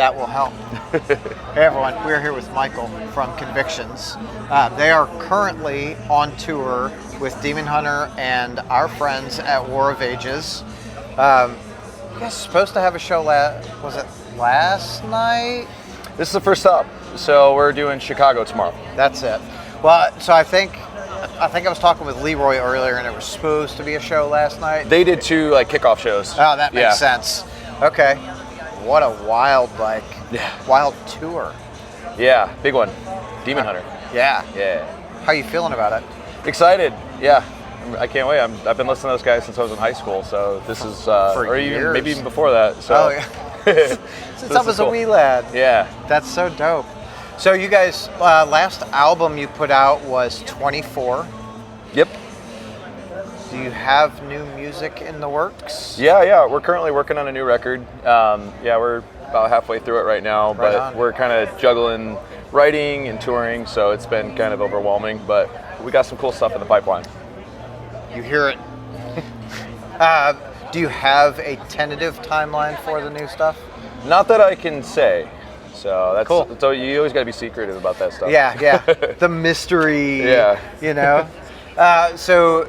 that will help. Hey everyone, we're here with Michael from Convictions. They are currently on tour with Demon Hunter and our friends at War of Ages. You guys supposed to have a show was it last night? This is the first stop, so we're doing Chicago tomorrow. That's it. Well, so I think I was talking with Leroy earlier, and it was supposed to be a show last night. They did 2 like kickoff shows. Oh, that makes sense. Okay. What a wild tour. Yeah, big one. Demon Hunter. Yeah. Yeah. How you feeling about it? Excited. Yeah. I can't wait. I've been listening to those guys since I was in high school, so this is or even maybe even before that. So. Oh yeah. Since I was a wee lad. Yeah. That's so dope. So you guys, last album you put out was 24. Yep. Do you have new music in the works? Yeah. We're currently working on a new record. We're about halfway through it right now, but we're kind of juggling writing and touring, so it's been kind of overwhelming, but we got some cool stuff in the pipeline. You hear it. Do you have a tentative timeline for the new stuff? Not that I can say. So that's cool. So you always got to be secretive about that stuff. Yeah. The mystery. Yeah. You know. So,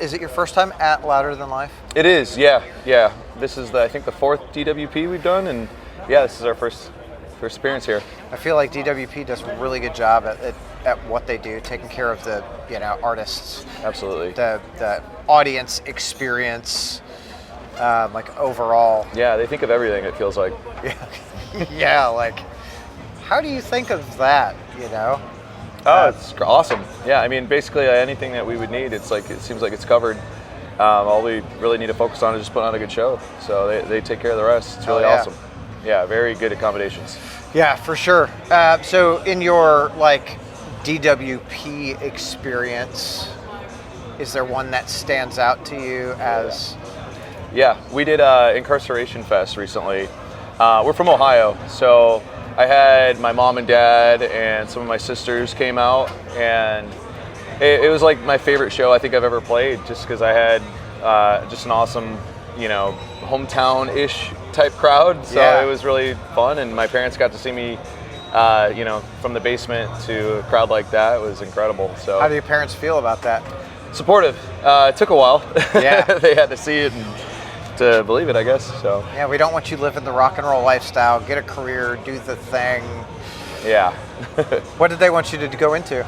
is it your first time at Louder Than Life? It is. Yeah. This is I think the 4th DWP we've done, and this is our first appearance here. I feel like DWP does a really good job at what they do, taking care of the artists. Absolutely. The audience experience, like overall. Yeah, they think of everything. It feels like. Yeah, like, how do you think of that, Oh, it's awesome. Yeah, I mean, basically anything that we would need, it seems like it's covered. All we really need to focus on is just putting on a good show. So they take care of the rest. It's really awesome. Yeah, very good accommodations. Yeah, for sure. So in your, DWP experience, is there one that stands out to you as... Yeah, we did Incarceration Fest recently. We're from Ohio, so I had my mom and dad and some of my sisters came out, and it was like my favorite show I think I've ever played, just because I had just an awesome, hometown-ish type crowd. So it was really fun, and my parents got to see me, from the basement to a crowd like that. It was incredible. So how do your parents feel about that? Supportive. It took a while. Yeah. They had to see it and to believe it, I guess. So yeah, we don't want you living the rock and roll lifestyle. Get a career, do the thing. Yeah. What did they want you to go into?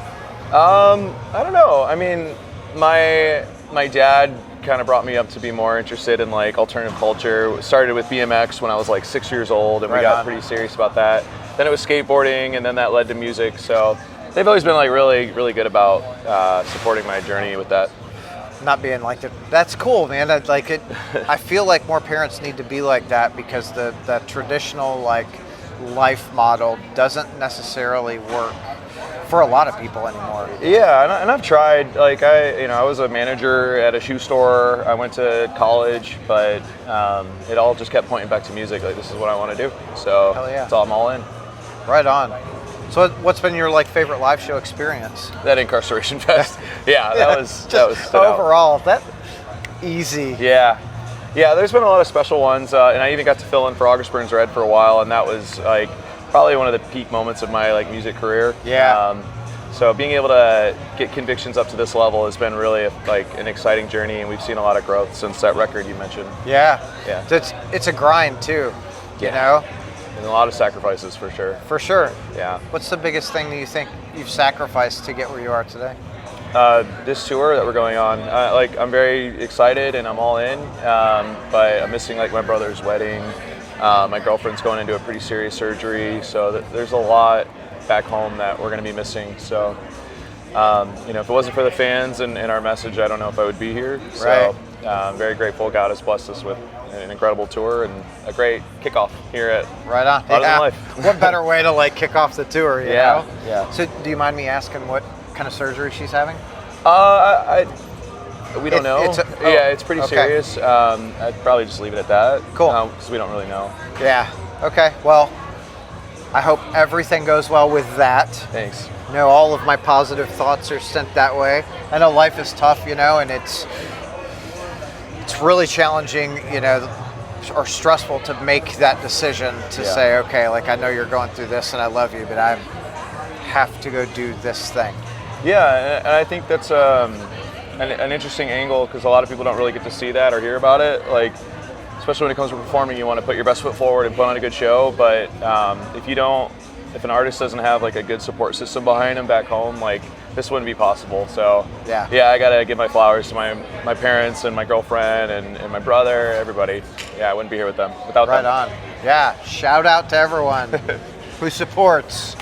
I don't know. I mean, my dad kind of brought me up to be more interested in alternative culture. Started with BMX when I was 6 years old, and we got pretty serious about that. Then it was skateboarding, and then that led to music. So they've always been really, really good about supporting my journey with that. Not being like that. That's cool, man. I like it. I feel like more parents need to be like that, because the traditional life model doesn't necessarily work for a lot of people anymore. Yeah, and I've tried. I was a manager at a shoe store. I went to college, but it all just kept pointing back to music. This is what I want to do. So that's all I'm all in. Right on. So what's been your favorite live show experience? That Incarceration Fest. Yeah, that was overall that easy. Yeah. There's been a lot of special ones, and I even got to fill in for August Burns Red for a while, and that was probably one of the peak moments of my music career. Yeah. So being able to get Convictions up to this level has been really an exciting journey, and we've seen a lot of growth since that record you mentioned. Yeah. Yeah. It's a grind too. You know. And a lot of sacrifices, for sure. For sure. Yeah. What's the biggest thing that you think you've sacrificed to get where you are today? This tour that we're going on, I'm very excited and I'm all in, but I'm missing my brother's wedding. My girlfriend's going into a pretty serious surgery, so there's a lot back home that we're going to be missing. So, if it wasn't for the fans and our message, I don't know if I would be here. So, I'm very grateful God has blessed us with an incredible tour and a great kickoff here at Louder Than Life. What better way to kick off the tour, you know? Yeah. So do you mind me asking what kind of surgery she's having? We don't know. It's pretty serious. I'd probably just leave it at that. Cool. Because we don't really know. Yeah. Okay. Well, I hope everything goes well with that. Thanks. All of my positive thoughts are sent that way. I know life is tough, and it's really challenging, or stressful to make that decision to say, okay, like I know you're going through this and I love you, but I have to go do this thing. Yeah, and I think that's an interesting angle because a lot of people don't really get to see that or hear about it. Like, especially when it comes to performing, you want to put your best foot forward and put on a good show. But if an artist doesn't have like a good support system behind him back home, like this wouldn't be possible. So yeah, I gotta give my flowers to my parents and my girlfriend and my brother, everybody. Yeah, I wouldn't be here without them. Right on. Yeah, shout out to everyone who supports.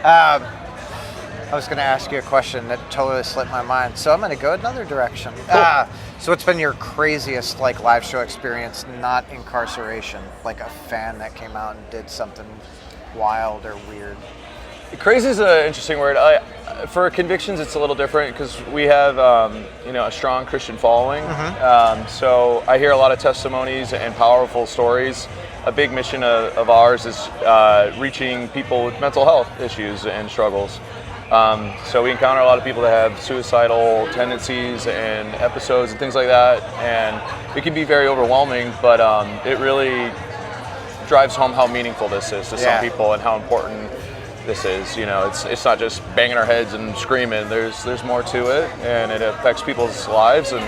I was going to ask you a question that totally slipped my mind, so I'm going to go another direction. Cool. So what's been your craziest like live show experience, not incarceration, like a fan that came out and did something wild or weird? Crazy is an interesting word. For Convictions, it's a little different because we have a strong Christian following. So I hear a lot of testimonies and powerful stories. A big mission of ours is reaching people with mental health issues and struggles. So we encounter a lot of people that have suicidal tendencies and episodes and things like that, and it can be very overwhelming, but it really drives home how meaningful this is to some people and how important this is. You know, it's not just banging our heads and screaming. There's more to it, and it affects people's lives. And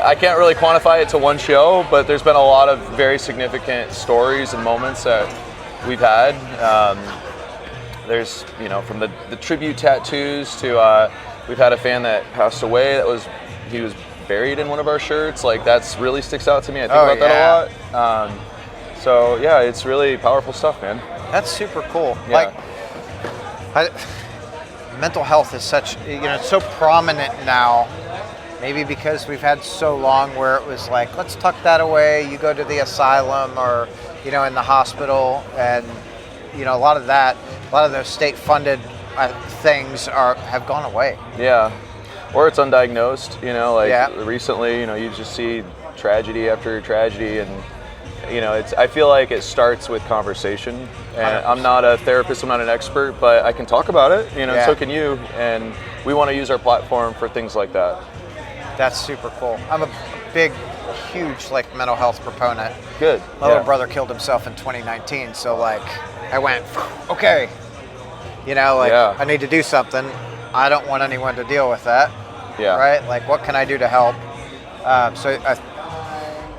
I can't really quantify it to one show, but there's been a lot of very significant stories and moments that we've had. There's, from the tribute tattoos to we've had a fan that passed away he was buried in one of our shirts. Like that's really sticks out to me. I think about that a lot. So yeah, it's really powerful stuff, man. That's super cool. Yeah. Like, mental health is such, it's so prominent now. Maybe because we've had so long where it was like, let's tuck that away. You go to the asylum or, in the hospital, and a lot of those state-funded things have gone away. Yeah, or it's undiagnosed. Recently, you just see tragedy after tragedy, and I feel like it starts with conversation. And 100%. I'm not a therapist, I'm not an expert, but I can talk about it. So can you, and we want to use our platform for things like that. That's super cool. I'm a big, huge mental health proponent. Good. My little brother killed himself in 2019, so I went, okay, I need to do something. I don't want anyone to deal with that. Yeah. Right? Like, what can I do to help? So I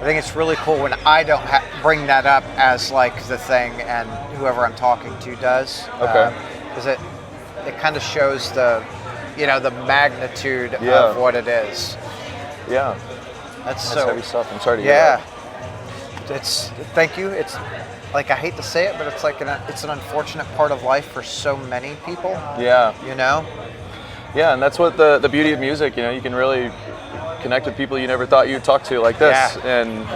think it's really cool when I don't bring that up as the thing, and whoever I'm talking to does. Okay. Because it kind of shows the magnitude of what it is. Yeah. That's heavy stuff. I'm sorry to hear that. Thank you. It's I hate to say it, but it's it's an unfortunate part of life for so many people. Yeah. Yeah, and that's what the beauty of music, you can really connect with people you never thought you'd talk to like this. Yeah. And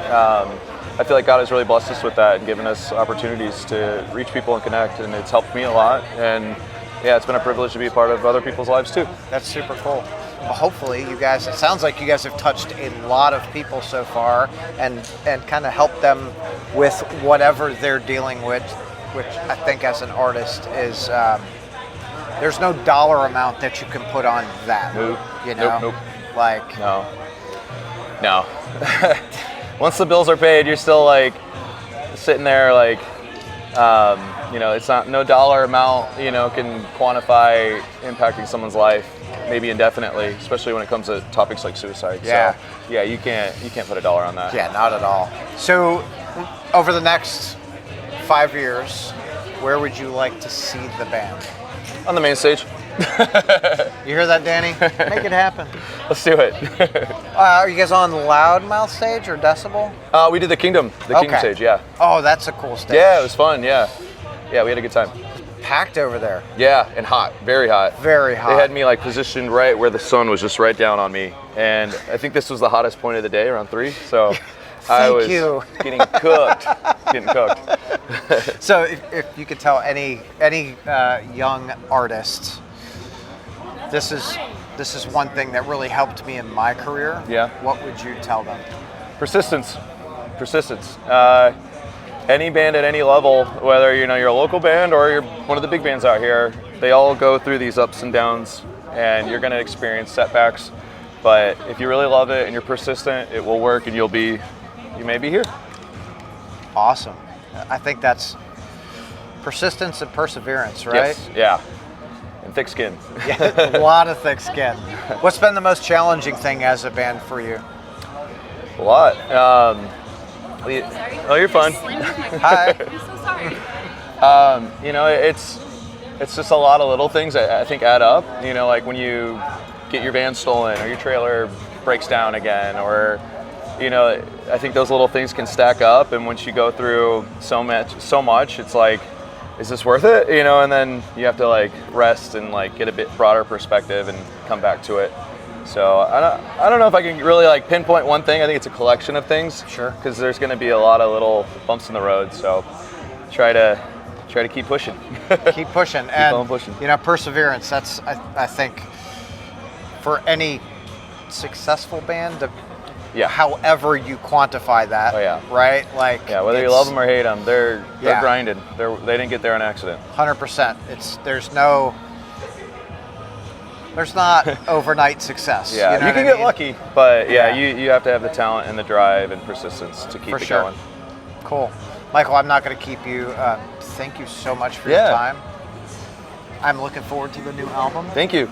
I feel like God has really blessed us with that and given us opportunities to reach people and connect, and it's helped me a lot. And yeah, it's been a privilege to be a part of other people's lives too. That's super cool. Well, hopefully it sounds like you guys have touched a lot of people so far and kind of helped them with whatever they're dealing with, which I think as an artist is, there's no dollar amount that you can put on that. Nope. Nope. No. Once the bills are paid, you're still sitting there it's not, no dollar amount, can quantify impacting someone's life, maybe indefinitely, especially when it comes to topics like suicide. Yeah. So, yeah, you can't put a dollar on that. Yeah, not at all. So, over the next 5 years, where would you like to see the band? On the main stage. You hear that, Danny? Make it happen. Let's do it. Are you guys on Loudmouth stage or Decibel? We did the Kingdom stage, yeah. Oh, that's a cool stage. Yeah, it was fun, yeah. Yeah, we had a good time. Packed over there. Yeah, and hot, very hot. Very hot. They had me positioned right where the sun was just right down on me. And I think this was the hottest point of the day, around 3, so I was getting cooked. So if you could tell any young artist, this is one thing that really helped me in my career. Yeah. What would you tell them? Persistence. Any band at any level, whether you're a local band or you're one of the big bands out here, they all go through these ups and downs, and you're going to experience setbacks. But if you really love it and you're persistent, it will work, and you may be here. Awesome. I think that's persistence and perseverance, right? Yes. Yeah. And thick skin. Yeah, a lot of thick skin. What's been the most challenging thing as a band for you? A lot. You're fine. Hi. I'm so sorry. You know, it's just a lot of little things that I think add up. You know, like when you get your van stolen or your trailer breaks down again, or you know, I think those little things can stack up. And once you go through so much, it's like, is this worth it? You know, and then you have to like rest and like get a bit broader perspective and come back to it. So I don't know if I can really like pinpoint one thing. I think it's a collection of things. Sure. Because there's going to be a lot of little bumps in the road. So try to keep pushing. Keep pushing. Keep And on pushing. you know, perseverance. That's I think for any successful band, Yeah. however you quantify that. Oh, yeah. Right. Like. Yeah. Whether you it's love them or hate them, they're Yeah. grinding. They didn't get there on accident. 100%. There's not overnight success. Yeah. You know You can what I get mean? lucky, but yeah, Yeah. you have to have the talent and the drive and persistence to keep For it sure. going. Cool. Michael, I'm not going to keep you. Thank you so much for your Yeah. time. I'm looking forward to the new album. Thank you.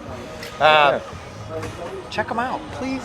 Check them out, please.